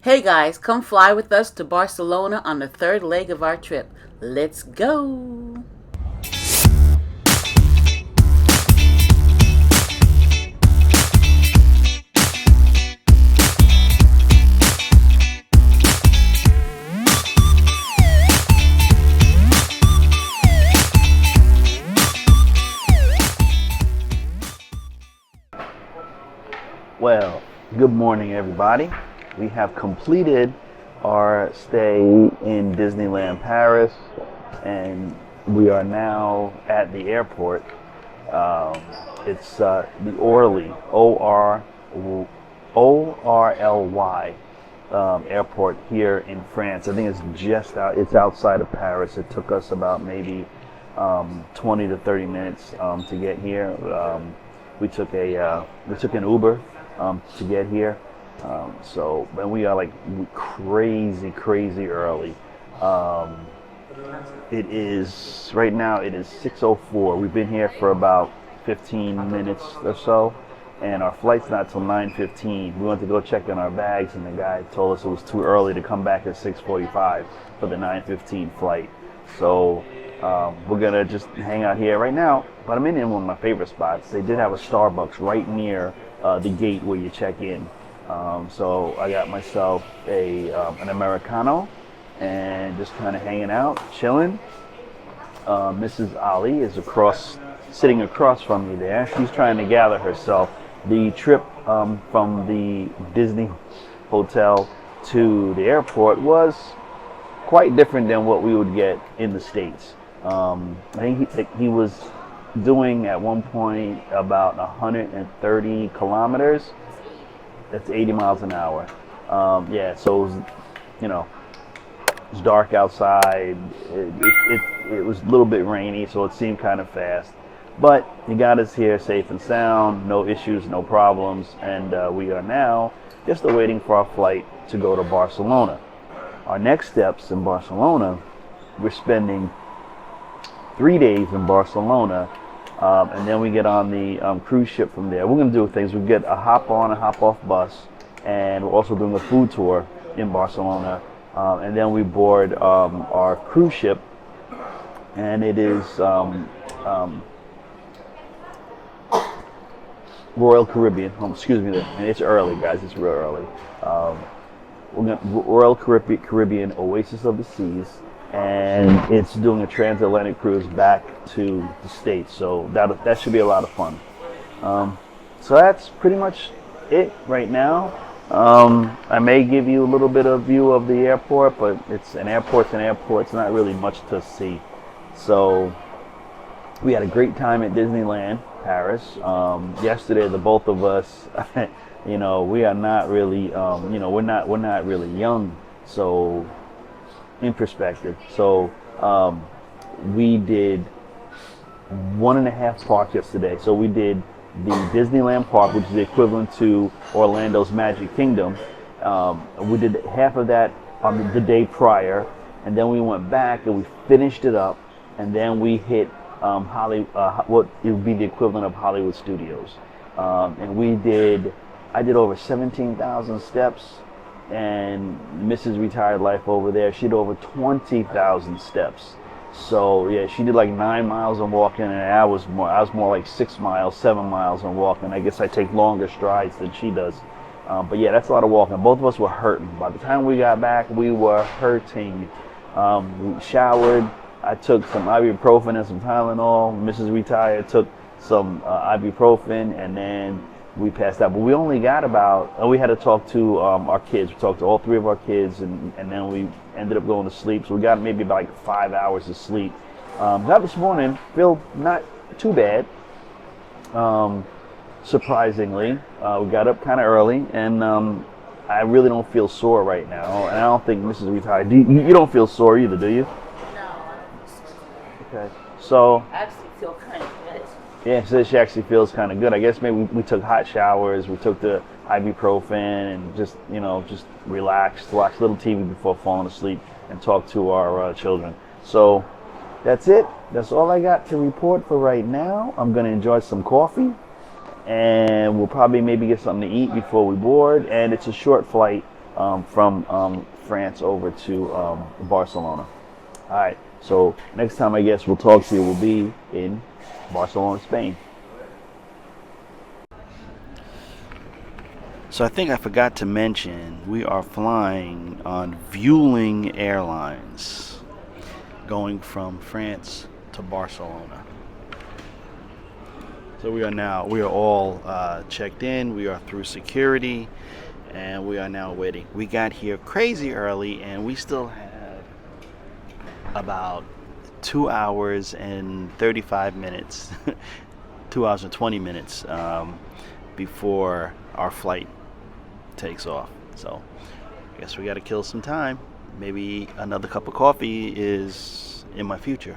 Hey guys, come fly with us to Barcelona on the third leg of our trip. Let's go! Well, good morning, everybody. We have completed our stay in Disneyland Paris, and we are now at the airport. It's the Orly, O-R-L-Y airport here in France. I think it's just out. It's outside of Paris. It took us about maybe 20 to 30 minutes to get here. We took an Uber to get here. And we are like crazy early. Right now it is 6:04. We've been here for about 15 minutes or so, and our flight's not till 9:15. We went to go check in our bags, and the guy told us it was too early to come back at 6:45 for the 9:15 flight. So we're gonna just hang out here right now. But I'm in one of my favorite spots. They did have a Starbucks right near the gate where you check in. So I got myself an Americano and just kind of hanging out, chilling. Mrs. Ali is sitting across from me there. She's trying to gather herself. The trip from the Disney hotel to the airport was quite different than what we would get in the States. I think he was doing at one point about 130 kilometers. That's 80 miles an hour. So it was, it's dark outside. It was a little bit rainy, so it seemed kind of fast. But he got us here safe and sound, no issues, no problems, and we are now just awaiting for our flight to go to Barcelona. Our next steps in Barcelona, we're spending 3 days in Barcelona, and then we get on the cruise ship from there. We're going to do things. We get a hop on and hop off bus, and we're also doing a food tour in Barcelona, and then we board our cruise ship, and it is Royal Caribbean. Excuse me, and it's early, guys. It's real early. Royal Caribbean Oasis of the Seas, and it's doing a transatlantic cruise back to the States, so that should be a lot of fun. So that's pretty much it right now. I may give you a little bit of view of the airport, but it's an airport. It's not really much to see. So we had a great time at Disneyland Paris. Yesterday, the both of us, we are not really, we're not really young, so. In perspective, so we did 1.5 parks yesterday. So we did the Disneyland Park, which is the equivalent to Orlando's Magic Kingdom. We did half of that on the day prior, and then we went back and we finished it up, and then we hit what it would be the equivalent of Hollywood Studios, and I did over 17,000 steps. And Mrs. Retired Life over there, she did over 20,000 steps. So yeah, she did like 9 miles on walking, and I was more like 6 miles, 7 miles on walking. I guess I take longer strides than she does. But yeah, that's a lot of walking. Both of us were hurting. By the time we got back, we were hurting. We showered. I took some ibuprofen and some Tylenol. Mrs. Retired took some ibuprofen, and then we passed out. But we only got we had to talk to our kids. We talked to all 3 of our kids, and then we ended up going to sleep. So we got maybe about like 5 hours of sleep. Got this morning, feel not too bad. Surprisingly, we got up kind of early, and I really don't feel sore right now. And I don't think Mrs. Retired, you don't feel sore either, do you? No, I don't feel so. Okay, so. I actually feel kind of good. Yeah, so she actually feels kind of good. I guess maybe we took hot showers, we took the ibuprofen, and just relaxed, watched a little TV before falling asleep, and talked to our children. So that's it. That's all I got to report for right now. I'm going to enjoy some coffee, and we'll probably maybe get something to eat before we board. And it's a short flight. from France over to Barcelona. All right. So next time I guess we'll talk to you will be in Barcelona, Spain. So I think I forgot to mention we are flying on Vueling Airlines, going from France to Barcelona. So we are all checked in. We are through security, and we are now waiting. We got here crazy early, and we still have about 2 hours and 35 minutes, 2 hours and 20 minutes before our flight takes off. So I guess we got to kill some time. Maybe another cup of coffee is in my future.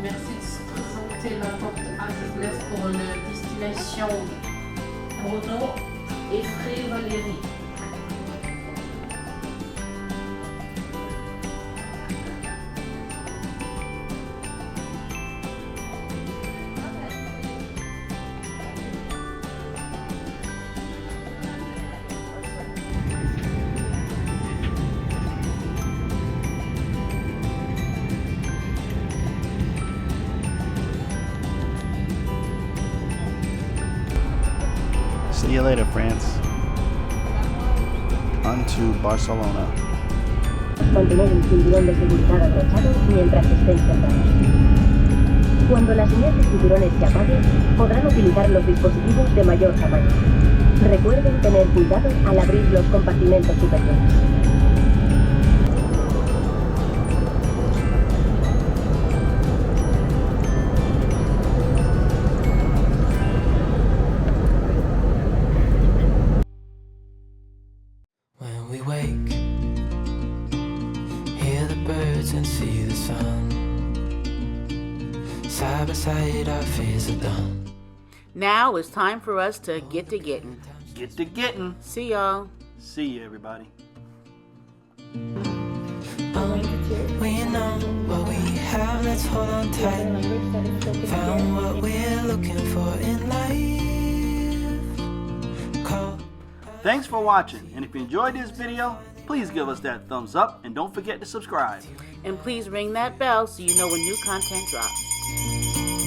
Merci de se présenter la porte A19 pour la destination Bordeaux et Fré-Valéry. See you later, France. On to Barcelona. Mantener el cinturón de seguridad abrochado mientras estén sentados. Cuando la señal de cinturones se apague, podrán utilizar los dispositivos de mayor tamaño. Recuerden tener cuidado al abrir los compartimentos superiores. When we wake, hear the birds and see the sun. Side by side, our fears are done. Now it's time for us to get to getting. Get to getting. See y'all. See you, everybody. We know what we have, let's hold on tight. Found what we're looking for in life. Call. Thanks for watching, and if you enjoyed this video, please give us that thumbs up and don't forget to subscribe. And please ring that bell so you know when new content drops.